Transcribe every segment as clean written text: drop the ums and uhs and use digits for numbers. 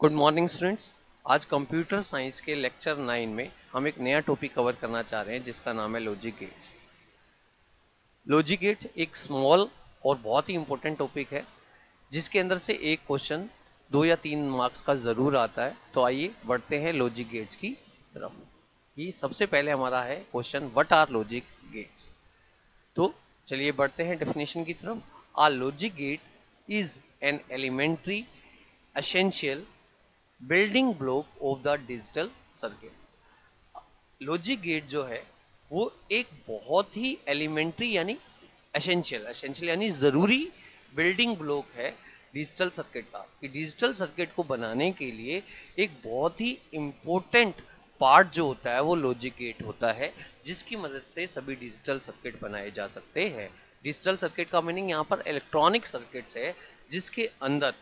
Good morning students. आज computer science के lecture 9 में हम एक नया टॉपिक कवर करना चाह रहे हैं जिसका नाम है लॉजिक गेट्स। लॉजिक गेट एक स्मॉल और बहुत ही इंपॉर्टेंट टॉपिक है जिसके अंदर से एक क्वेश्चन 2 या 3 मार्क्स का ज़रूर आता है। तो आइए बढ़ते हैं लॉजिक गेट्स की तरफ। ये सबसे पहले हमारा है question, what are logic gates. तो चलिए बढ़ते हैं डेफिनेशन की तरफ। A logic gate is an elementary essential building block of the digital circuit. Logic gate जो है वो एक बहुत ही एलिमेंट्री यानी एसेंशियल यानी ज़रूरी बिल्डिंग ब्लॉक है डिजिटल सर्किट का। कि डिजिटल सर्किट को बनाने के लिए एक बहुत ही इम्पोर्टेंट पार्ट जो होता है वो लॉजिक गेट होता है, जिसकी मदद से सभी डिजिटल सर्किट बनाए जा सकते हैं। डिजिटल सर्किट का मीनिंग यहाँ पर इलेक्ट्रॉनिक सर्किट्स है जिसके अंदर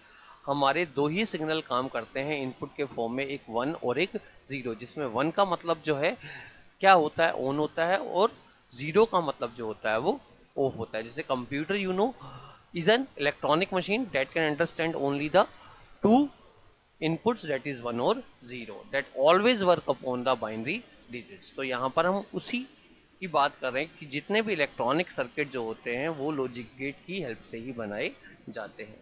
हमारे दो ही सिग्नल काम करते हैं इनपुट के फॉर्म में, एक 1 और एक 0, जिसमें 1 का मतलब जो है क्या होता है, ऑन होता है, और 0 का मतलब जो होता है वो ऑफ होता है। जैसे computer is an electronic machine that can understand only the two inputs that is 1 और 0 that always work upon the binary digits. तो यहाँ पर हम उसी की बात कर रहे हैं कि जितने भी इलेक्ट्रॉनिक सर्किट जो होते हैं वो लॉजिक गेट की हेल्प से ही बनाए जाते हैं।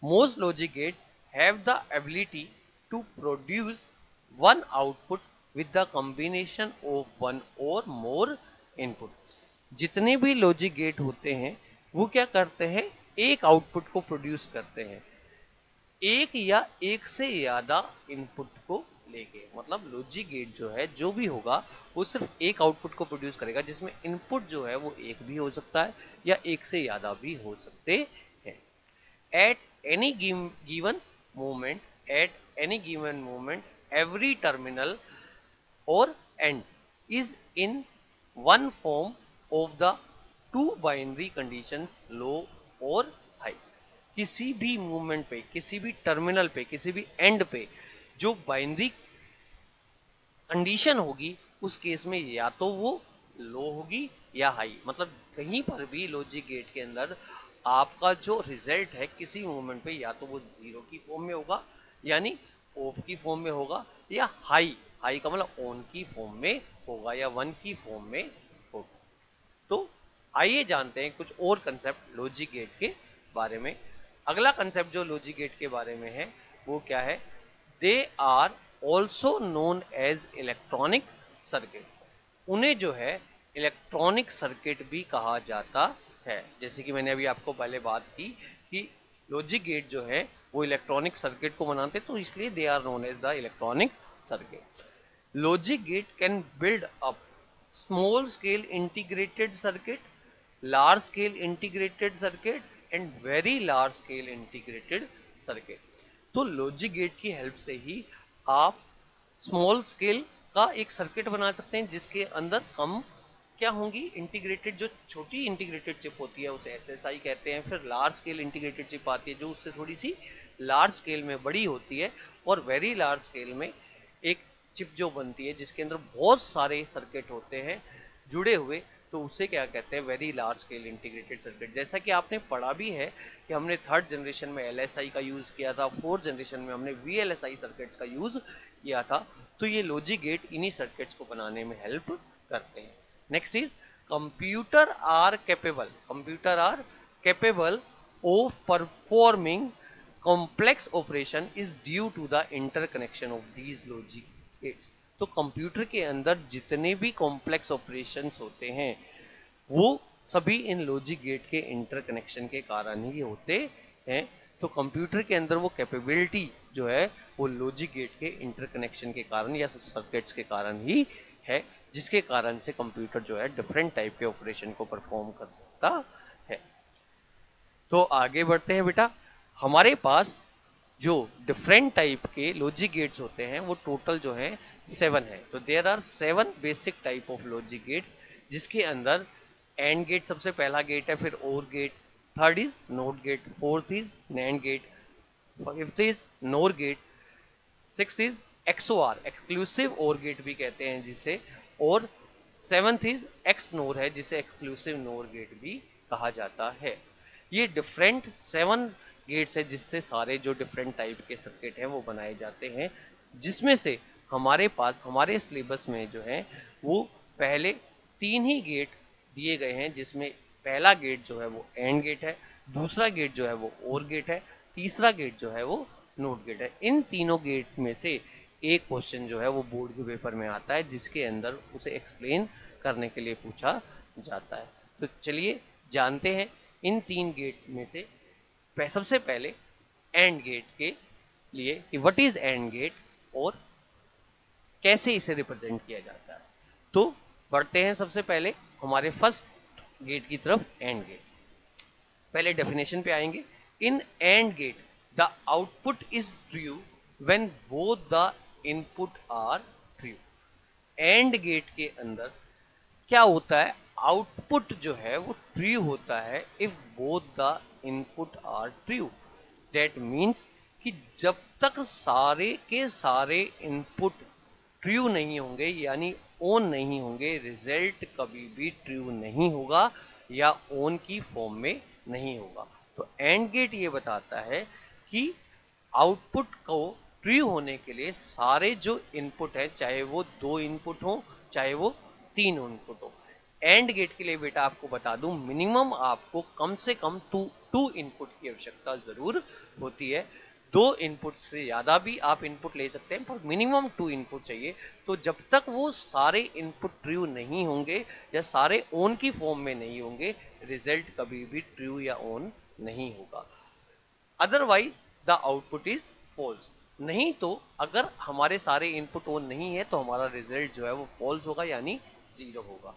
Most logic gates have the ability to produce one output with the combination of one or more input। जितने भी लॉजिक गेट होते हैं वो क्या करते हैं, एक आउटपुट को प्रोड्यूस करते हैं एक या एक से ज्यादा इनपुट को लेके। मतलब लॉजिक गेट जो है जो भी होगा वो सिर्फ एक आउटपुट को प्रोड्यूस करेगा, जिसमें इनपुट जो है वो एक भी हो सकता है या एक से ज्यादा भी हो सकते हैं। at any given moment every terminal or end is in one form of the two binary conditions low और high। किसी भी मूवमेंट पे, किसी भी टर्मिनल पे, किसी भी एंड पे जो बाइनरी कंडीशन होगी उस केस में या तो वो लो होगी या हाई। मतलब कहीं पर भी लॉजिक गेट के अंदर आपका जो रिजल्ट है किसी मोमेंट पे या तो वो 0 की फॉर्म में होगा यानी ऑफ की फॉर्म में होगा, या हाई, हाई का मतलब ऑन की फॉर्म में होगा, या 1 की फॉर्म में होगा। तो आइए जानते हैं कुछ और कंसेप्ट लॉजिक गेट के बारे में। अगला कंसेप्ट जो लॉजिक गेट के बारे में है वो क्या है, they are also known as electronic circuit. उन्हें जो है इलेक्ट्रॉनिक सर्किट भी कहा जाता है। जैसे कि मैंने अभी आपको पहले बात की कि लॉजिक गेट जो है वो इलेक्ट्रॉनिक सर्किट को बनाते, तो इसलिए they are known as the electronic circuit. Logic gate can build up small scale integrated circuit, large scale integrated circuit and very large scale integrated circuit। तो लॉजिक गेट की help से ही आप small scale का एक circuit बना सकते हैं जिसके अंदर कम क्या होंगी, इंटीग्रेटेड, जो छोटी इंटीग्रेटेड चिप होती है उसे एसएसआई कहते हैं। फिर लार्ज स्केल इंटीग्रेटेड चिप आती है जो उससे थोड़ी सी लार्ज स्केल में बड़ी होती है, और वेरी लार्ज स्केल में एक चिप जो बनती है जिसके अंदर बहुत सारे सर्किट होते हैं जुड़े हुए, तो उसे क्या कहते हैं, very large scale integrated circuit. जैसा कि आपने पढ़ा भी है कि हमने थर्ड जनरेशन में एलएसआई का यूज़ किया था, फोर्थ जनरेशन में हमने वीएलएसआई सर्किट्स का यूज़ किया था। तो ये लॉजिक गेट इन्हीं सर्किट्स को बनाने में हेल्प करते हैं। Next is computer are capable of performing complex operation is due to the interconnection of these logic gates। तो कंप्यूटर के अंदर जितने भी कॉम्प्लेक्स ऑपरेशंस होते हैं वो सभी इन लॉजिक गेट के इंटरकनेक्शन के कारण ही होते हैं। तो कंप्यूटर के अंदर वो कैपेबिलिटी जो है वो लॉजिक गेट के इंटरकनेक्शन के कारण या सर्किट्स के कारण ही है, जिसके कारण से कंप्यूटर जो है डिफरेंट टाइप के ऑपरेशन को परफॉर्म कर सकता है। तो आगे बढ़ते हैं बेटा। हमारे पास जो डिफरेंट टाइप के लॉजिक गेट्स होते हैं वो टोटल जो है 7 है। तो there are 7 basic type of logic gates, जिसके अंदर एंड गेट सबसे पहला गेट है, फिर or gate, third is not gate, fourth is nand gate, fifth is nor gate, sixth is XOR, exclusive or gate भी कहते हैं जिसे, और सेवंथ इज एक्स नोर है जिसे एक्सक्लूसिव नोर गेट भी कहा जाता है। ये डिफरेंट 7 गेट्स है जिससे सारे जो डिफरेंट टाइप के सर्किट हैं वो बनाए जाते हैं, जिसमें से हमारे पास हमारे सिलेबस में जो है वो पहले 3 ही गेट दिए गए हैं, जिसमें पहला गेट जो है वो एंड गेट है, दूसरा गेट जो है वो और गेट है, तीसरा गेट जो है वो नोट गेट है। इन तीनों गेट में से एक क्वेश्चन जो है वो बोर्ड के पेपर में आता है, जिसके अंदर उसे एक्सप्लेन करने के लिए पूछा जाता है। तो चलिए जानते हैं इन 3 गेट में से सबसे पहले एंड गेट के लिए कि व्हाट इज एंड गेट और कैसे इसे रिप्रेजेंट किया जाता है। तो बढ़ते हैं सबसे पहले हमारे फर्स्ट गेट की तरफ, एंड गेट। पहले डेफिनेशन पे आएंगे। In and gate the output is true when both the input are true. And gate के अंदर क्या होता है, आउटपुट जो है वो ट्रू होता है if both the input are true. That means कि जब तक सारे के सारे इनपुट ट्रू नहीं होंगे यानी ऑन नहीं होंगे, रिजल्ट कभी भी ट्रू नहीं होगा या ऑन की फॉर्म में नहीं होगा। तो एंड गेट ये बताता है कि आउटपुट को ट्रू होने के लिए सारे जो इनपुट है, चाहे वो 2 इनपुट हो चाहे वो 3 इनपुट हो। एंड गेट के लिए बेटा आपको बता दूं, मिनिमम आपको कम से कम टू इनपुट की आवश्यकता जरूर होती है। 2 इनपुट से ज्यादा भी आप इनपुट ले सकते हैं, पर मिनिमम 2 इनपुट चाहिए। तो जब तक वो सारे इनपुट ट्रू नहीं होंगे या सारे ऑन की फॉर्म में नहीं होंगे, रिजल्ट कभी भी ट्रू या ऑन नहीं होगा। Otherwise the output is false. नहीं तो अगर हमारे सारे इनपुट ऑन नहीं है तो हमारा रिजल्ट जो है वो फॉल्स होगा यानी 0 होगा।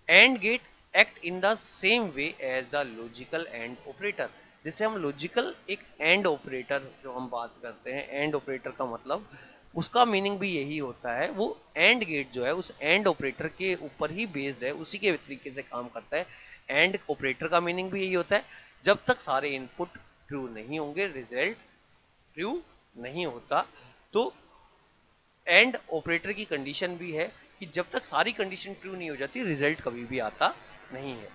And gate act in the same way as the logical and operator. जैसे हम लॉजिकल एक एंड ऑपरेटर जो हम बात करते हैं, एंड ऑपरेटर का मतलब उसका मीनिंग भी यही होता है। वो एंड गेट जो है उस एंड ऑपरेटर के ऊपर ही बेस्ड है, उसी के तरीके से काम करता है। एंड ऑपरेटर का मीनिंग भी यही होता है, जब तक सारे इनपुट ट्रू नहीं होंगे रिजल्ट ट्रू नहीं होता। तो एंड ऑपरेटर की कंडीशन भी है कि जब तक सारी कंडीशन ट्रू नहीं हो जाती रिजल्ट कभी भी आता नहीं है।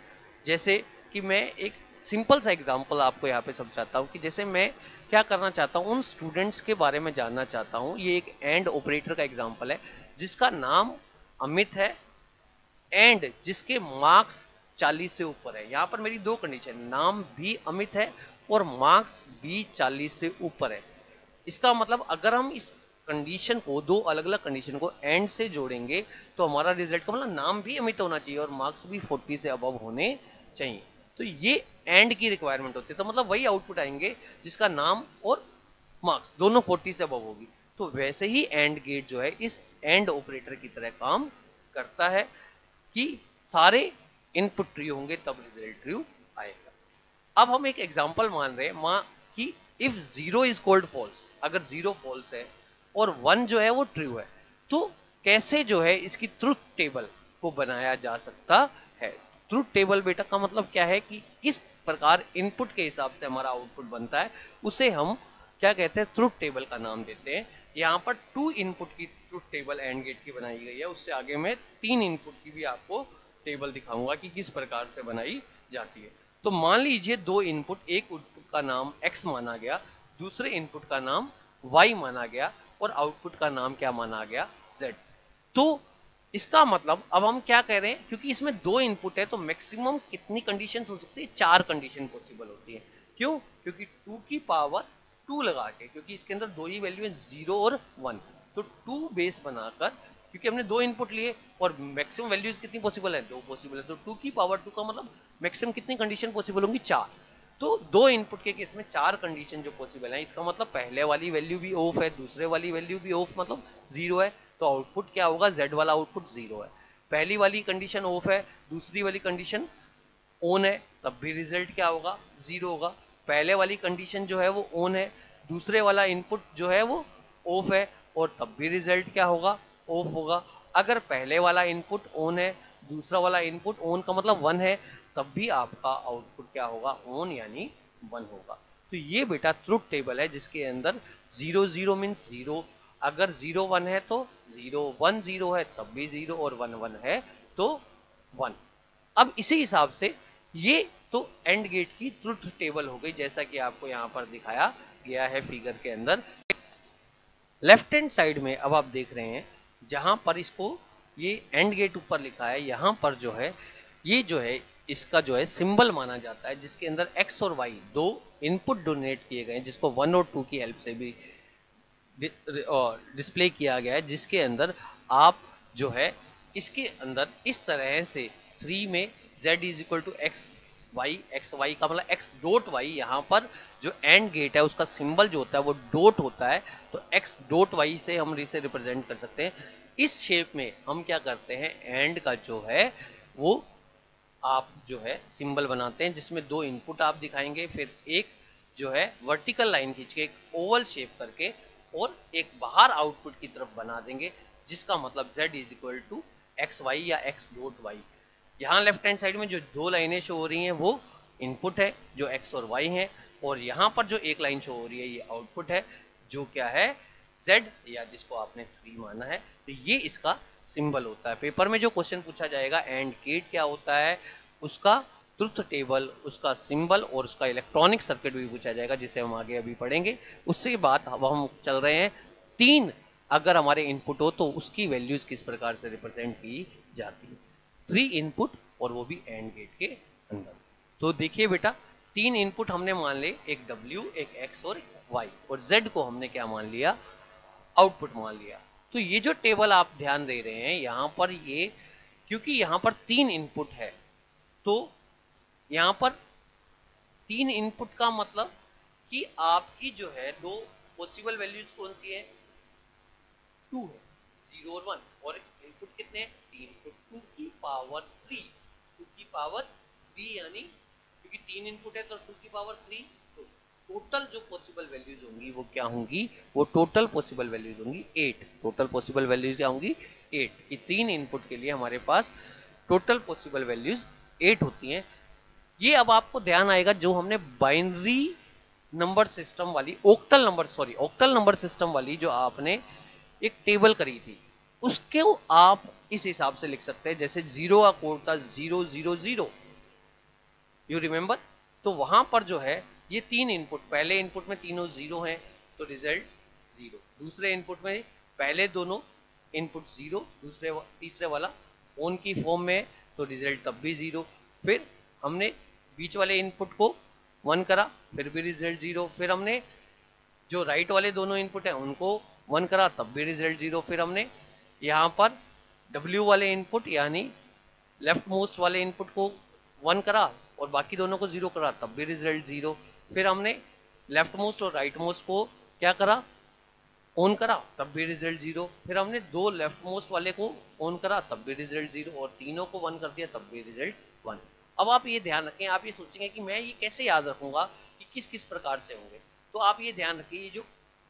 जैसे कि मैं एक सिंपल सा एग्जांपल आपको यहाँ पे समझाता हूँ कि जैसे मैं क्या करना चाहता हूँ, उन स्टूडेंट्स के बारे में जानना चाहता हूँ। ये एक एंड ऑपरेटर का एग्जांपल है जिसका नाम अमित है एंड जिसके मार्क्स 40 से ऊपर है। यहाँ पर मेरी 2 कंडीशन, नाम भी अमित है और मार्क्स भी 40 से ऊपर है। इसका मतलब अगर हम इस कंडीशन को, 2 अलग अलग कंडीशन को एंड से जोड़ेंगे तो हमारा रिजल्ट का मतलब नाम भी अमित होना चाहिए और मार्क्स भी 40 से अबव होने चाहिए। तो ये एंड की रिक्वायरमेंट होती है। तो मतलब वही आउटपुट आएंगे जिसका नाम और मार्क्स दोनों 40 से अबव होगी। तो वैसे ही एंड गेट जो है इस एंड ऑपरेटर की तरह काम करता है कि सारे इनपुट ट्रू होंगे तब रिजल्ट ट्रू आएगा। अब हम एक एग्जांपल मान रहे हैं मां कि इफ 0 इज कॉल्ड फॉल्स, अगर 0 फॉल्स है और 1 जो है वो ट्रू है, तो कैसे जो है इसकी ट्रुथ टेबल को बनाया जा सकता है। ट्रुथ टेबल बेटा का मतलब क्या है कि किस प्रकार इनपुट के हिसाब से हमारा आउटपुट बनता है, उसे हम क्या कहते हैं, ट्रुथ टेबल का नाम देते हैं। यहाँ पर 2 इनपुट की ट्रुथ टेबल एंड गेट की बनाई गई है, उससे आगे मैं 3 इनपुट की भी आपको टेबल दिखाऊंगा कि किस प्रकार से बनाई जाती है। तो मान लीजिए 2 इनपुट, एक इनपुट का नाम x माना गया, दूसरे इनपुट का नाम y माना गया और आउटपुट का नाम क्या माना गया, z। तो इसका मतलब अब हम क्या कह रहे हैं, क्योंकि इसमें 2 इनपुट है तो मैक्सिमम कितनी कंडीशन हो सकती है, 4 कंडीशन पॉसिबल होती है। क्यों, क्योंकि 2 की पावर 2 लगा के, क्योंकि इसके अंदर 2 ही वैल्यू है 0 और 1, तो 2 बेस बनाकर, क्योंकि हमने 2 इनपुट लिए और मैक्सिमम वैल्यूज कितनी पॉसिबल है, 2 पॉसिबल है, तो 2 की पावर 2 का मतलब मैक्सिमम कितनी कंडीशन पॉसिबल होंगी, 4। तो 2 इनपुट के केस में 4 कंडीशन जो पॉसिबल है, इसका मतलब पहले वाली वैल्यू भी ऑफ है, दूसरे वाली वैल्यू भी ऑफ, मतलब 0 है, तो आउटपुट क्या होगा, z वाला आउटपुट 0 है। पहली वाली कंडीशन ऑफ है, दूसरी वाली कंडीशन ऑन है, तब भी रिजल्ट क्या होगा, 0 होगा। पहले वाली कंडीशन जो है वो ऑन है, दूसरे वाला इनपुट जो है वो ऑफ है और तब भी रिजल्ट क्या होगा, ऑफ होगा। अगर पहले वाला इनपुट ऑन है, दूसरा वाला इनपुट ऑन का मतलब 1 है, तब भी आपका आउटपुट क्या होगा, ऑन यानी 1 होगा। तो ये बेटा ट्रुथ टेबल है जिसके अंदर 0 0 मीन्स 0, अगर 0 1 है तो 0, 1 0 है तब भी 0 और 1 1 है तो 1। अब इसी हिसाब से ये तो एंड गेट की ट्रुथ टेबल हो गई, जैसा कि आपको यहाँ पर दिखाया गया है फिगर के अंदर। लेफ्ट हैंड साइड में अब आप देख रहे हैं जहां पर इसको ये एंड गेट ऊपर लिखा है, यहाँ पर जो है ये जो है इसका जो है सिंबल माना जाता है, जिसके अंदर एक्स और वाई दो इनपुट डोनेट किए गए हैं, जिसको 1 और 2 की हेल्प से भी डिस्प्ले किया गया है, जिसके अंदर आप जो है इसके अंदर इस तरह से 3 में z is equal to X Y का मतलब एक्स डॉट वाई, यहाँ पर जो एंड गेट है उसका सिंबल जो होता है वो डॉट होता है, तो एक्स डॉट वाई से हम इसे रिप्रेजेंट कर सकते हैं। इस शेप में हम क्या करते हैं, एंड का जो है वो आप जो है सिंबल बनाते हैं, जिसमें दो इनपुट आप दिखाएंगे, फिर एक जो है वर्टिकल लाइन खींच के एक ओवल शेप करके और एक बाहर आउटपुट की तरफ बना देंगे, जिसका मतलब z is equal to X Y या एक्स डॉट वाई। यहाँ लेफ्ट हैंड साइड में जो दो लाइनें शो हो रही हैं वो इनपुट है जो x और y है, और यहाँ पर जो एक लाइन शो हो रही है ये आउटपुट है जो क्या है z, या जिसको आपने 3 माना है। तो ये इसका सिंबल होता है। पेपर में जो क्वेश्चन पूछा जाएगा एंड गेट क्या होता है, उसका ट्रुथ टेबल, उसका सिंबल और उसका इलेक्ट्रॉनिक सर्किट भी पूछा जाएगा, जिसे हम आगे अभी पढ़ेंगे। उसके बाद अब हम चल रहे हैं 3 अगर हमारे इनपुट हो तो उसकी वैल्यूज किस प्रकार से रिप्रेजेंट की जाती है। 3 इनपुट और वो भी एंड गेट के अंदर। तो देखिए बेटा 3 इनपुट हमने मान लिए, एक W, एक X और Y, और Z को हमने क्या मान लिया, आउटपुट मान लिया। तो ये जो टेबल आप ध्यान दे रहे हैं यहाँ पर, ये क्योंकि यहाँ पर 3 इनपुट है तो यहाँ पर 3 इनपुट का मतलब कि आपकी जो है दो पॉसिबल वैल्यूज कौन सी है, 2 है, 0 और 1, और इनपुट कितने हैं 3, तो 2 की पावर 3, 2 की पावर 3 यानी क्योंकि 3 इनपुट है तो 2 की पावर 3, तो टोटल जो पॉसिबल वैल्यूज होंगी वो क्या होंगी, वो टोटल पॉसिबल वैल्यूज होंगी 8। टोटल पॉसिबल वैल्यूज क्या होंगी 8, कि 3 इनपुट के लिए हमारे पास टोटल पॉसिबल वैल्यूज 8 होती हैं। ये अब आपको ध्यान आएगा जो हमने बाइनरी नंबर सिस्टम वाली ऑक्टल नंबर सिस्टम वाली जो आपने एक टेबल करी थी, उसके आप इस हिसाब से लिख सकते हैं, जैसे 0 का कोड था 000, यू रिमेंबर। तो वहां पर जो है ये 3 इनपुट, पहले इनपुट में तीनों 0 हैं तो रिजल्ट 0, दूसरे इनपुट में पहले दोनों इनपुट 0, तीसरे वाला ऑन की फॉर्म में तो रिजल्ट तब भी 0, फिर हमने बीच वाले इनपुट को 1 करा फिर भी रिजल्ट 0, फिर हमने जो राइट वाले दोनों इनपुट हैं उनको 1 करा तब भी रिजल्ट 0, फिर हमने यहाँ पर W वाले इनपुट यानी लेफ्ट मोस्ट वाले इनपुट को 1 करा और बाकी दोनों को 0 करा तब भी रिजल्ट 0, फिर हमने लेफ्ट मोस्ट और राइट मोस्ट को क्या करा, ऑन करा तब भी रिजल्ट 0, फिर हमने दो लेफ्ट मोस्ट वाले को ऑन करा तब भी रिजल्ट 0, और तीनों को 1 कर दिया तब भी रिजल्ट 1। अब आप ये ध्यान रखें, आप ये सोचेंगे कि मैं ये कैसे याद रखूंगा कि किस किस प्रकार से होंगे, तो आप ये ध्यान रखिए ये जो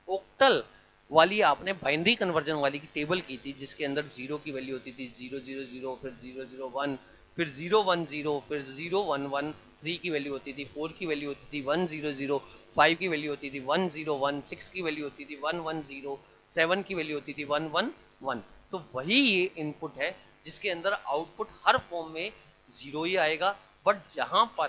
ओक्टल वाली आपने बाइनरी कन्वर्जन वाली की टेबल की थी, जिसके अंदर 0 की वैल्यू होती थी 000, फिर 001, फिर 010, फिर 0113 की वैल्यू होती थी, 4 की वैल्यू होती थी 100, 5 की वैल्यू होती थी 101, 6 की वैल्यू होती थी 110, 7 की वैल्यू होती थी 111। तो वही ये इनपुट है जिसके अंदर आउटपुट हर फॉर्म में 0 ही आएगा, बट जहां पर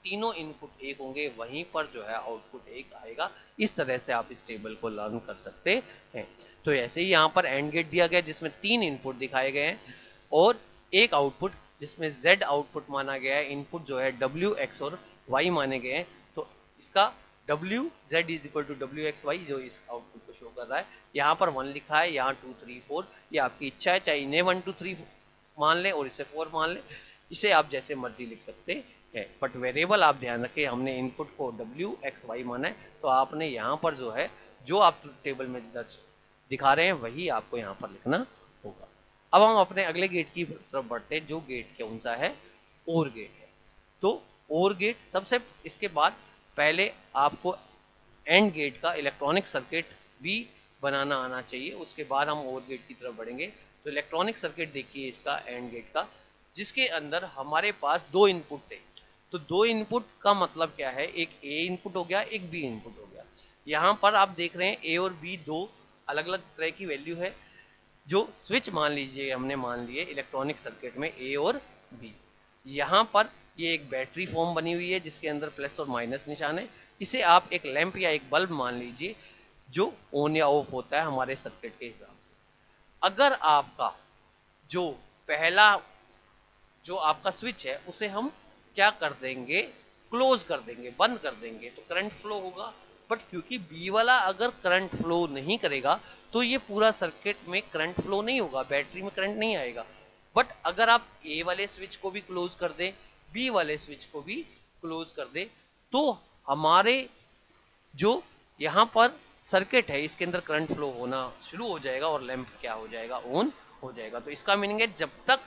तीनों इनपुट 1 होंगे वहीं पर जो है आउटपुट 1 आएगा। इस तरह से आप इस टेबल को लर्न कर सकते हैं। तो ऐसे ही यहाँ पर एंड गेट दिया गया जिसमें 3 इनपुट दिखाए गए हैं और एक आउटपुट जिसमें Z आउटपुट माना गया है, इनपुट जो है W, X और Y माने गए हैं। तो इसका W Z is equal to W X Y जो इस आउटपुट को शो कर रहा है, यहाँ पर 1 लिखा है, यहाँ 2 3 4, ये आपकी इच्छा है, चाहे इन्हें 1 2 3 मान लें और इसे 4 मान लें, इसे आप जैसे मर्जी लिख सकते हैं। बट वेरिएबल आप ध्यान रखें, हमने इनपुट को W X Y माना है, तो आपने यहाँ पर जो है जो आप टेबल में दर्ज दिखा रहे हैं वही आपको यहाँ पर लिखना होगा। अब हम अपने अगले गेट की तरफ बढ़ते हैं, जो गेट कौन सा है, ओर गेट है। तो ओर गेट सबसे, इसके बाद पहले आपको एंड गेट का इलेक्ट्रॉनिक सर्किट भी बनाना आना चाहिए, उसके बाद हम ओर गेट की तरफ बढ़ेंगे। तो इलेक्ट्रॉनिक सर्किट देखिए इसका एंड गेट का, जिसके अंदर हमारे पास 2 इनपुट थे। तो 2 इनपुट का मतलब क्या है, एक ए इनपुट हो गया, एक बी इनपुट हो गया। यहाँ पर आप देख रहे हैं ए और बी दो अलग अलग तरह की वैल्यू है, जो स्विच मान लीजिए हमने मान लिए इलेक्ट्रॉनिक सर्किट में ए और बी। यहाँ पर ये एक बैटरी फॉर्म बनी हुई है जिसके अंदर प्लस और माइनस निशान है। इसे आप एक लैंप या एक बल्ब मान लीजिए जो ऑन या ऑफ होता है हमारे सर्किट के हिसाब से। अगर आपका जो पहला जो आपका स्विच है उसे हम क्या कर देंगे, क्लोज कर देंगे, बंद कर देंगे, तो करंट फ्लो होगा। बट क्योंकि बी वाला अगर करंट फ्लो नहीं करेगा तो ये पूरा सर्किट में करंट फ्लो नहीं होगा, बैटरी में करंट नहीं आएगा। बट अगर आप ए वाले स्विच को भी क्लोज कर दें, बी वाले स्विच को भी क्लोज कर दें, तो हमारे जो यहाँ पर सर्किट है इसके अंदर करंट फ्लो होना शुरू हो जाएगा और लैंप क्या हो जाएगा, ऑन हो जाएगा। तो इसका मीनिंग है जब तक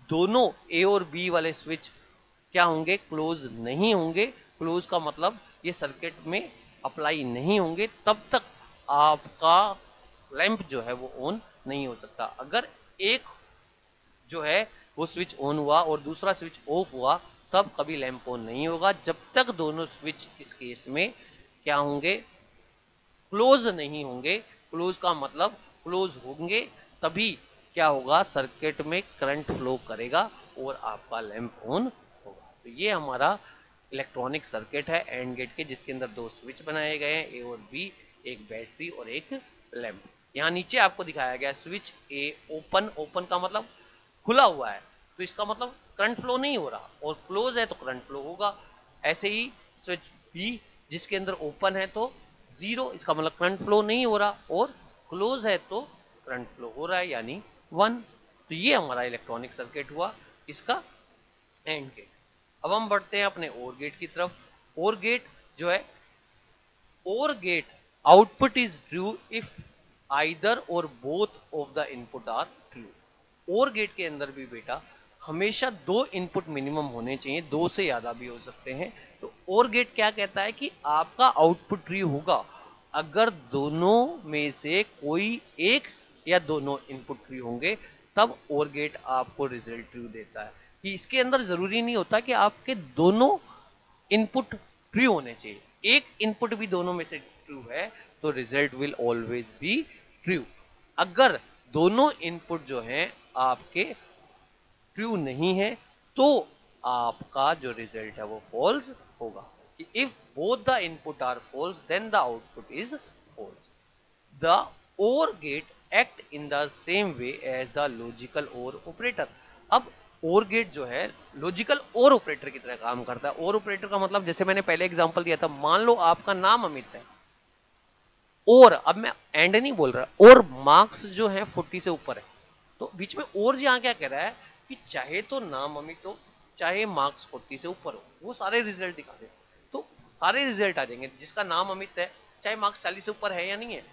दोनों ए और बी वाले स्विच क्या होंगे, क्लोज नहीं होंगे, क्लोज का मतलब ये सर्किट में अप्लाई नहीं होंगे, तब तक आपका लैंप जो है वो ऑन नहीं हो सकता। अगर एक जो है वो स्विच ऑन हुआ और दूसरा स्विच ऑफ हुआ तब कभी लैंप ऑन नहीं होगा, जब तक दोनों स्विच इस केस में क्या होंगे, क्लोज नहीं होंगे। क्लोज का मतलब क्लोज होंगे तभी क्या होगा, सर्किट में करंट फ्लो करेगा और आपका लैंप ऑन होगा। तो ये हमारा इलेक्ट्रॉनिक सर्किट है एंड गेट के, जिसके अंदर दो स्विच बनाए गए हैं, ए और बी, एक बैटरी और एक लैंप। यहाँ नीचे आपको दिखाया गया स्विच ए ओपन, ओपन का मतलब खुला हुआ है, तो इसका मतलब करंट फ्लो नहीं हो रहा, और क्लोज है तो करंट फ्लो होगा। ऐसे ही स्विच बी जिसके अंदर ओपन है तो जीरो, इसका मतलब करंट फ्लो नहीं हो रहा, और क्लोज है तो करंट फ्लो हो रहा है यानी 1। तो ये हमारा इलेक्ट्रॉनिक सर्किट हुआ इसका एंड गेट। अब हम बढ़ते हैं अपने और गेट की तरफ। और गेट जो है, OR gate output is true if either or both of the input are true. OR gate के अंदर भी बेटा हमेशा दो इनपुट मिनिमम होने चाहिए, दो से ज्यादा भी हो सकते हैं। तो और गेट क्या कहता है कि आपका आउटपुट ट्रू होगा अगर दोनों में से कोई एक या दोनों इनपुट ट्रू होंगे, तब और गेट आपको रिजल्ट ट्रू देता है। कि इसके अंदर जरूरी नहीं होता कि आपके दोनों इनपुट ट्रू होने चाहिए, एक इनपुट भी दोनों में से ट्रू है तो result will always be true. अगर दोनों इनपुट जो हैं आपके ट्रू नहीं है तो आपका जो रिजल्ट है वो फॉल्स होगा। If both the input are false then the output is false. The or gate act in the same way as the logical or operator. अब और गेट जो है लॉजिकल और ऑपरेटर की तरह काम करता है। और ऑपरेटर का मतलब जैसे मैंने पहले एग्जांपल दिया था, मान लो आपका नाम अमित है और अब मैं एंड नहीं बोल रहा, और मार्क्स जो है 40 से ऊपर है, तो बीच में और यहाँ क्या कह रहा है कि चाहे तो नाम अमित हो चाहे मार्क्स 40 से ऊपर हो, वो सारे रिजल्ट दिखा दे, तो सारे रिजल्ट आ जाएंगे। जिसका नाम अमित है चाहे मार्क्स 40 से ऊपर है या नहीं है,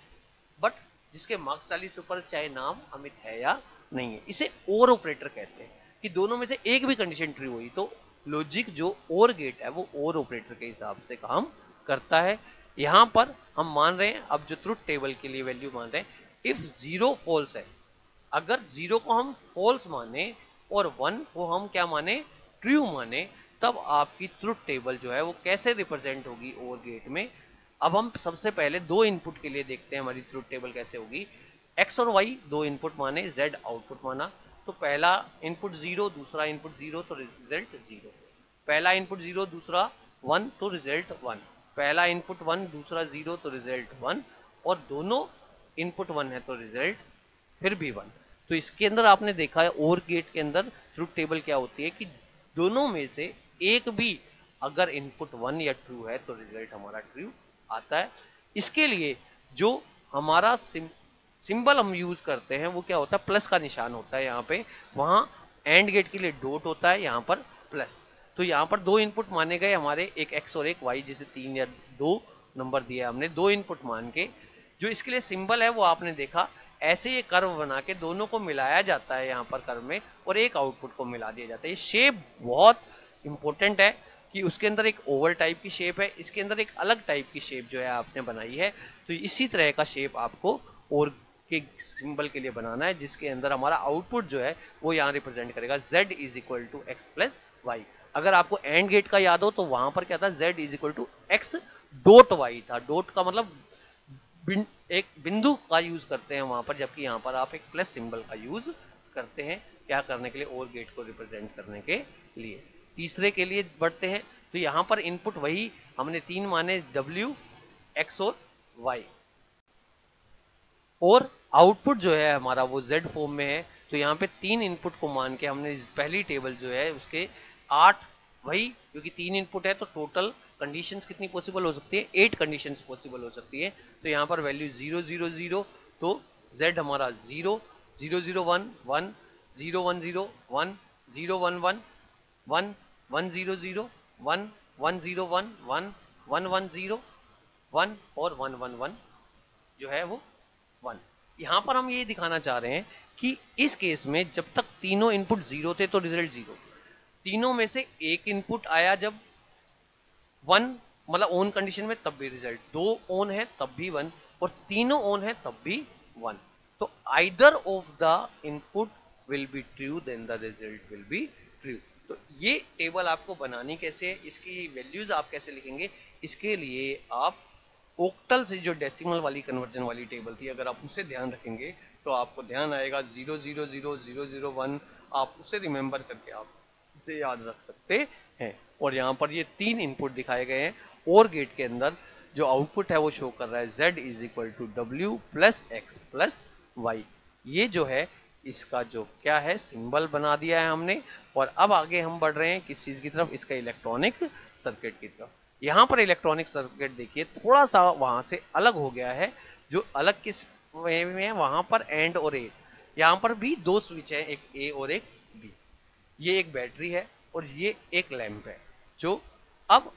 बट जिसके मार्क्स 40 से ऊपर चाहे नाम अमित है या नहीं है, इसे और ऑपरेटर कहते हैं। कि दोनों में से एक भी कंडीशन ट्रू हुई तो लॉजिक जो और गेट है वो और ऑपरेटर के हिसाब से काम करता है। यहां पर हम मान रहे हैं, अब जो ट्रुथ टेबल के लिए वैल्यू मान रहे हैं, इफ जीरो फॉल्स है, अगर जीरो को हम फॉल्स माने और वन को हम क्या माने, ट्रू माने, तब आपकी ट्रुथ टेबल जो है वो कैसे रिप्रेजेंट होगी और गेट में। अब हम सबसे पहले दो इनपुट के लिए देखते हैं हमारी ट्रुथ टेबल कैसे होगी। एक्स और वाई दो इनपुट माने, जेड आउटपुट माना, तो पहला इनपुट जीरो दूसरा इनपुट जीरो तो रिजल्ट जीरो, पहला इनपुट जीरो दूसरा वन तो रिजल्ट वन, पहला इनपुट वन दूसरा जीरो तो रिजल्ट वन, और दोनों इनपुट वन है तो रिजल्ट फिर भी वन। तो इसके अंदर आपने देखा है और गेट के अंदर ट्रुथ टेबल क्या होती है कि दोनों में से एक भी अगर इनपुट वन या ट्रू है तो रिजल्ट हमारा ट्रू आता है। इसके लिए जो हमारा सिंबल हम यूज करते हैं वो क्या होता है, प्लस का निशान होता है यहाँ पे, वहां एंड गेट के लिए डॉट होता है, यहाँ पर प्लस। तो यहाँ पर दो इनपुट माने गए हमारे, एक एक्स और एक वाई, जिसे 3 या 2 नंबर दिया हमने, दो इनपुट मान के। जो इसके लिए सिंबल है वो आपने देखा, ऐसे ये कर्व बना के दोनों को मिलाया जाता है यहाँ पर कर्व में, और एक आउटपुट को मिला दिया जाता है। ये शेप बहुत इंपॉर्टेंट है कि उसके अंदर एक ओवल टाइप की शेप है, इसके अंदर एक अलग टाइप की शेप जो है आपने बनाई है। तो इसी तरह का शेप आपको और के सिंबल के लिए बनाना है, जिसके अंदर हमारा आउटपुट जो है वो यहाँ रिप्रेजेंट करेगा z is equal to X plus Y. अगर आपको एंड गेट का याद हो तो वहां पर क्या था, z is equal to X dot Y था। डॉट का मतलब एक बिंदु का यूज करते हैं वहां पर, जबकि यहाँ पर आप एक प्लस सिंबल का यूज करते हैं क्या करने के लिए, और गेट को रिप्रेजेंट करने के लिए। तीसरे के लिए बढ़ते हैं तो यहाँ पर इनपुट वही हमने 3 माने W, X और Y, और आउटपुट जो है हमारा वो Z फॉर्म में है। तो यहाँ पे 3 इनपुट को मान के हमने पहली टेबल जो है उसके 8, वही क्योंकि 3 इनपुट है तो टोटल कंडीशंस कितनी पॉसिबल हो सकती है, 8 कंडीशंस पॉसिबल हो सकती है। तो यहाँ पर वैल्यू 0 0 0, तो Z हमारा 0 0 0 1 1 0 1 0 1 0 1 1 1 1 0 0 1 1 0 1 1 1 1 0 1 और 1 1 1 जो है वो 1। यहाँ पर हम ये दिखाना चाह रहे हैं कि इस केस में जब तक तीनों इनपुट 0 थे तो रिजल्ट 0, तीनों में से एक इनपुट आया जब 1 मतलब ऑन कंडीशन में तब भी रिजल्ट, 2 ऑन है तब भी 1 और तीनों ऑन है तब भी 1। तो either of the input will be true then the result will be true. तो ये टेबल आपको बनानी कैसे है, इसकी वैल्यूज आप कैसे लिखेंगे, इसके लिए आप ओक्टल से जो डेसिमल वाली कन्वर्जन वाली टेबल थी अगर आप उसे ध्यान रखेंगे तो आपको ध्यान आएगा 0 0 0 0 0 1, आप उसे रिमेंबर करके आप इसे याद रख सकते हैं। और यहाँ पर ये 3 इनपुट दिखाए गए हैं और गेट के अंदर जो आउटपुट है वो शो कर रहा है Z is equal to W plus X plus Y. ये जो है इसका जो क्या है सिंबल बना दिया है हमने। और अब आगे हम बढ़ रहे हैं किस चीज की तरफ, इसका इलेक्ट्रॉनिक सर्किट की तरफ। यहाँ पर इलेक्ट्रॉनिक सर्किट देखिए थोड़ा सा वहां से अलग हो गया है, जो अलग किस वे में है, वहां पर एंड और ए, यहाँ पर भी 2 स्विच है, एक ए और एक बी। ये एक बैटरी है और ये एक लैंप है। जो अब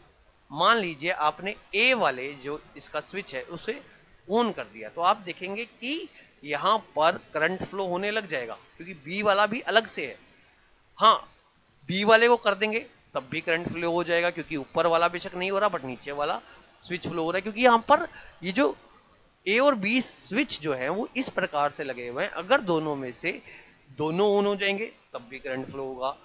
मान लीजिए आपने ए वाले जो इसका स्विच है उसे ऑन कर दिया तो आप देखेंगे कि यहाँ पर करंट फ्लो होने लग जाएगा क्योंकि बी वाला भी अलग से है। हाँ, बी वाले को कर देंगे तब भी करंट फ्लो हो जाएगा क्योंकि ऊपर वाला बेशक नहीं हो रहा बट नीचे वाला स्विच फ्लो हो रहा है, क्योंकि यहाँ पर ये जो ए और बी स्विच जो है वो इस प्रकार से लगे हुए हैं, अगर दोनों में से दोनों ऑन हो जाएंगे तब भी करंट फ्लो होगा।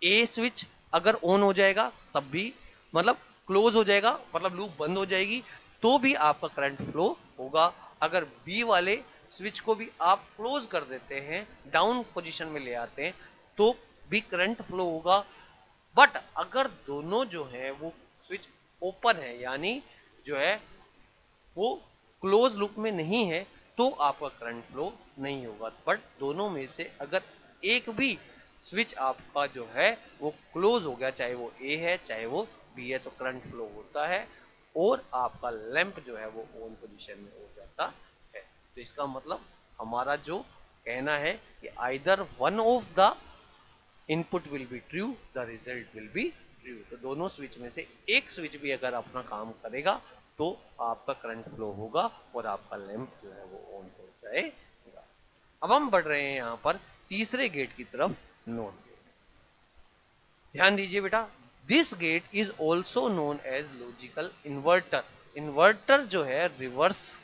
ए स्विच अगर ऑन हो जाएगा तब भी मतलब क्लोज हो जाएगा मतलब लूप बंद हो जाएगी तो भी आपका करंट फ्लो होगा। अगर बी वाले स्विच को भी आप क्लोज कर देते हैं, डाउन पोजीशन में ले आते हैं तो भी करंट फ्लो होगा। बट अगर दोनों जो है वो स्विच ओपन है यानी जो है वो क्लोज लूप में नहीं है तो आपका करंट फ्लो नहीं होगा। बट दोनों में से अगर एक भी स्विच आपका जो है वो क्लोज हो गया, चाहे वो ए है चाहे वो बी है, तो करंट फ्लो होता है और आपका लैंप जो है वो ऑन पोजीशन में हो जाता है। तो इसका मतलब हमारा जो कहना है कि either one of the input will be true the result will be true. तो दोनों स्विच में से एक स्विच भी अगर अपना काम करेगा तो आपका करंट फ्लो होगा और आपका लैंप जो है वो ऑन हो जाएगा। अब हम बढ़ रहे हैं यहाँ पर तीसरे गेट की तरफ, नॉट गेट। ध्यान दीजिए बेटा, this gate is also known as logical inverter. Inverter जो है रिवर्स,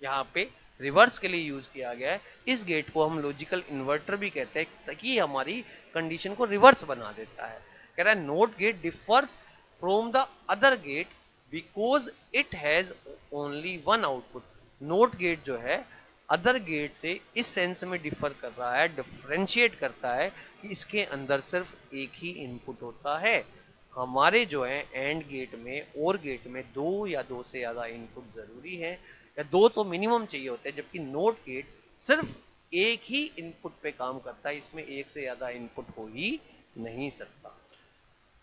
यहाँ पे रिवर्स के लिए यूज किया गया है। इस गेट को हम लॉजिकल इन्वर्टर भी कहते हैं ताकि हमारी कंडीशन को रिवर्स बना देता है। कह रहा है not gate differs from the other gate because it has only one output. Not gate जो है अदर गेट से इस सेंस में डिफर कर रहा है, डिफ्रेंशिएट करता है कि इसके अंदर सिर्फ एक ही इनपुट होता है। हमारे जो है एंड गेट में और गेट में 2 या 2 से ज्यादा इनपुट जरूरी है या 2 तो मिनिमम चाहिए होते हैं, जबकि नोट गेट सिर्फ एक ही इनपुट पे काम करता है, इसमें एक से ज्यादा इनपुट हो ही नहीं सकता।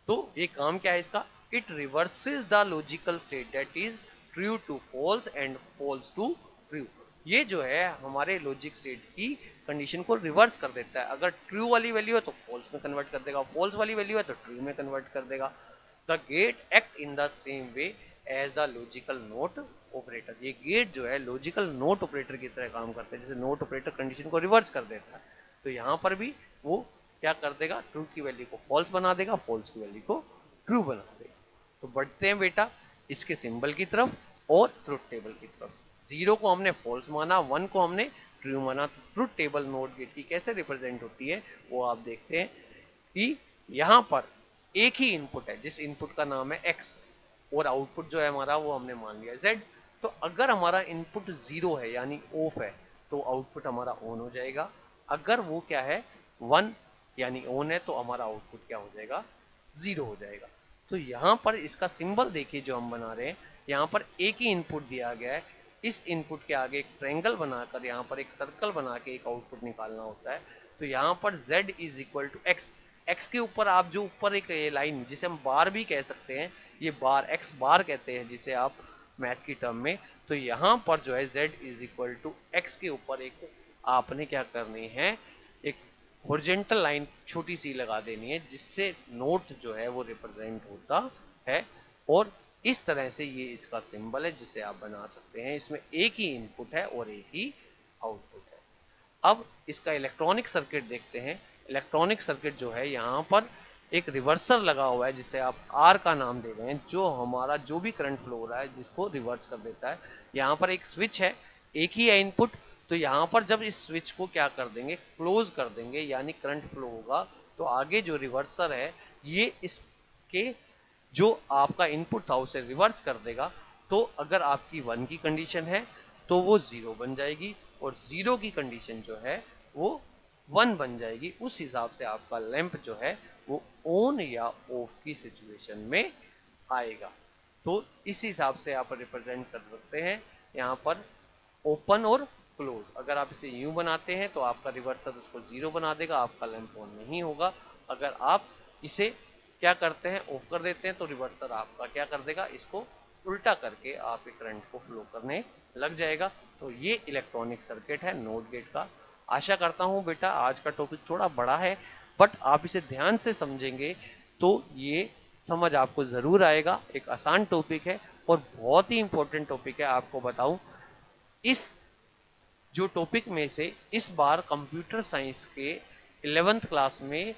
तो ये काम क्या है इसका, it reverses the logical state that is true to false and false to true. ये जो है हमारे लॉजिक स्टेट की कंडीशन को रिवर्स कर देता है। अगर ट्रू वाली वैल्यू है तो फॉल्स में कन्वर्ट कर देगा, फॉल्स वाली वैल्यू है तो ट्रू में कन्वर्ट कर देगा। The gate act in the same way as the logical not operator. ये गेट जो है लॉजिकल नोट ऑपरेटर की तरह काम करते हैं, जैसे नोट ऑपरेटर कंडीशन को रिवर्स कर देता है तो यहाँ पर भी वो क्या कर देगा, ट्रू की वैल्यू को फॉल्स बना देगा, फॉल्स की वैल्यू को ट्रू बना देगा। तो बढ़ते हैं बेटा इसके सिंबल की तरफ और ट्रुथ टेबल की तरफ। 0 को हमने फॉल्स माना, 1 को हमने ट्रू माना। तो ट्रुथ टेबल नोट गेट की कैसे रिप्रेजेंट होती है वो आप देखते हैं कि यहाँ पर एक ही इनपुट है जिस इनपुट का नाम है x और आउटपुट जो है हमारा वो हमने मान लिया z। तो अगर हमारा इनपुट 0 है यानी ऑफ है तो आउटपुट हमारा ऑन हो जाएगा। अगर वो क्या है 1 यानी ऑन है, तो हमारा आउटपुट क्या हो जाएगा, 0 हो जाएगा। तो यहाँ पर इसका सिंबल देखिए जो हम बना रहे हैं, यहाँ पर एक ही इनपुट दिया गया है, इस इनपुट के आगे एक ट्रायंगल बनाकर यहाँ पर एक सर्कल बना के एक आउटपुट निकालना होता है। तो यहाँ पर z is equal to X, X के ऊपर आप जो ऊपर एक लाइन जिसे हम बार भी कह सकते हैं, ये बार एक्स बार कहते हैं जिसे आप मैथ की टर्म में। तो यहाँ पर जो है z is equal to X के ऊपर एक आपने क्या करनी है, एक हॉरिजॉन्टल लाइन छोटी सी लगा देनी है, जिससे नोट जो है वो रिप्रेजेंट होता है। और इस तरह से ये इसका सिंबल है जिसे आप बना सकते हैं। इसमें एक ही इनपुट है और एक ही आउटपुट है। अब इसका इलेक्ट्रॉनिक सर्किट देखते हैं। इलेक्ट्रॉनिक सर्किट जो है, यहाँ पर एक रिवर्सर लगा हुआ है जिसे आप आर का नाम दे रहे हैं, जो हमारा जो भी करंट फ्लो हो रहा है जिसको रिवर्स कर देता है। यहाँ पर एक स्विच है, एक ही है इनपुट। तो यहाँ पर जब इस स्विच को क्या कर देंगे, क्लोज कर देंगे, यानी करंट फ्लो होगा, तो आगे जो रिवर्सर है ये इसके जो आपका इनपुट था उसे रिवर्स कर देगा। तो अगर आपकी 1 की कंडीशन है तो वो 0 बन जाएगी, और 0 की कंडीशन जो है वो 1 बन जाएगी। उस हिसाब से आपका लैंप जो है वो ऑन या ऑफ की सिचुएशन में आएगा। तो इस हिसाब से आप रिप्रेजेंट कर सकते हैं यहाँ पर ओपन और क्लोज। अगर आप इसे यूं बनाते हैं तो आपका रिवर्सर उसको 0 बना देगा, आपका लैंप ऑन नहीं होगा। अगर आप इसे क्या करते हैं, ऑफ कर देते हैं, तो रिवर्सर आपका क्या कर देगा, इसको उल्टा करके आप एक करंट को फ्लो करने लग जाएगा। तो ये इलेक्ट्रॉनिक सर्किट है नोट गेट का। आशा करता हूँ बेटा आज का टॉपिक थोड़ा बड़ा है, बट आप इसे ध्यान से समझेंगे तो ये समझ आपको ज़रूर आएगा। एक आसान टॉपिक है और बहुत ही इंपॉर्टेंट टॉपिक है। आपको बताऊं, इस जो टॉपिक में से इस बार कंप्यूटर साइंस के 11th क्लास में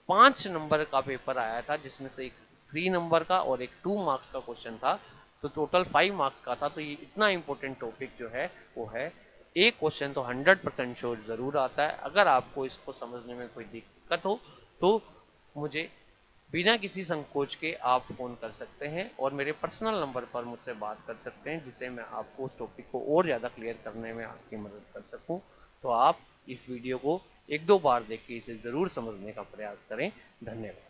5 नंबर का पेपर आया था, जिसमें से एक 3 नंबर का और एक 2 मार्क्स का क्वेश्चन था। तो टोटल 5 मार्क्स का था। तो ये इतना इंपॉर्टेंट टॉपिक जो है वो है, एक क्वेश्चन तो 100% श्योर जरूर आता है। अगर आपको इसको समझने में कोई दिक्कत हो तो मुझे बिना किसी संकोच के आप फ़ोन कर सकते हैं और मेरे पर्सनल नंबर पर मुझसे बात कर सकते हैं, जिससे मैं आपको उस टॉपिक को और ज़्यादा क्लियर करने में आपकी मदद कर सकूं। तो आप इस वीडियो को 1-2 बार देख के इसे ज़रूर समझने का प्रयास करें। धन्यवाद।